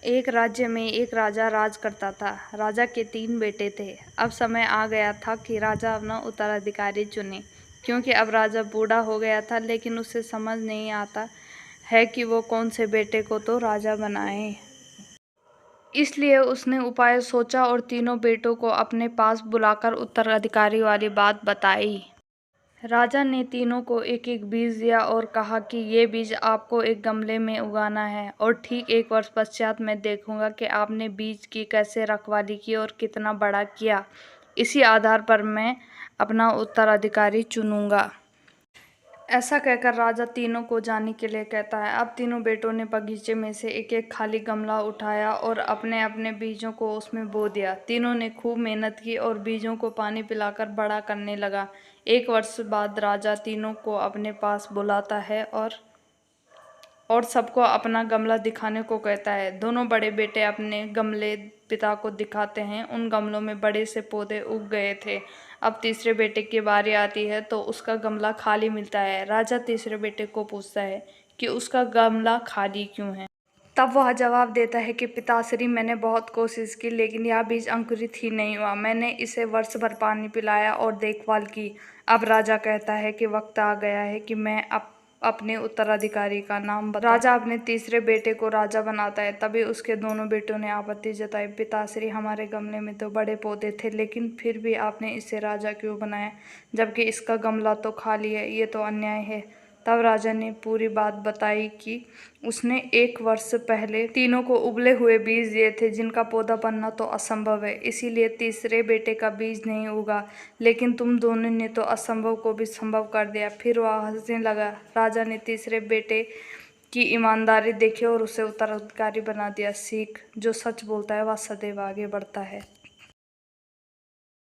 एक राज्य में एक राजा राज करता था। राजा के 3 बेटे थे। अब समय आ गया था कि राजा अपना उत्तराधिकारी चुने, क्योंकि अब राजा बूढ़ा हो गया था, लेकिन उसे समझ नहीं आता है कि वो कौन से बेटे को तो राजा बनाए। इसलिए उसने उपाय सोचा और तीनों बेटों को अपने पास बुलाकर उत्तराधिकारी वाली बात बताई। राजा ने तीनों को एक एक बीज दिया और कहा कि ये बीज आपको एक गमले में उगाना है, और ठीक 1 वर्ष पश्चात मैं देखूंगा कि आपने बीज की कैसे रखवाली की और कितना बड़ा किया। इसी आधार पर मैं अपना उत्तराधिकारी चुनूंगा। ऐसा कहकर राजा तीनों को जाने के लिए कहता है। अब तीनों बेटों ने बगीचे में से एक एक खाली गमला उठाया और अपने अपने बीजों को उसमें बो दिया। तीनों ने खूब मेहनत की और बीजों को पानी पिलाकर बड़ा करने लगा। 1 वर्ष बाद राजा तीनों को अपने पास बुलाता है और सबको अपना गमला दिखाने को कहता है। दोनों बड़े बेटे अपने गमले पिता को दिखाते हैं। उन गमलों में बड़े से पौधे उग गए थे। अब तीसरे बेटे की बारी आती है तो उसका गमला खाली मिलता है। राजा तीसरे बेटे को पूछता है कि उसका गमला खाली क्यों है। तब वह जवाब देता है कि पिताश्री, मैंने बहुत कोशिश की, लेकिन यह बीज अंकुरित ही नहीं हुआ। मैंने इसे वर्ष भर पानी पिलाया और देखभाल की। अब राजा कहता है कि वक्त आ गया है कि मैं अपने उत्तराधिकारी का नाम बता। राजा अपने तीसरे बेटे को राजा बनाता है। तभी उसके दोनों बेटों ने आपत्ति जताई। पिताश्री, हमारे गमले में तो बड़े पौधे थे, लेकिन फिर भी आपने इसे राजा क्यों बनाया, जबकि इसका गमला तो खाली है। ये तो अन्याय है। तब राजा ने पूरी बात बताई कि उसने 1 वर्ष पहले तीनों को उबले हुए बीज दिए थे, जिनका पौधा बनना तो असंभव है। इसीलिए तीसरे बेटे का बीज नहीं उगा, लेकिन तुम दोनों ने तो असंभव को भी संभव कर दिया। फिर वह हंसने लगा। राजा ने तीसरे बेटे की ईमानदारी देखी और उसे उत्तराधिकारी बना दिया। सीख: जो सच बोलता है वह सदैव आगे बढ़ता है।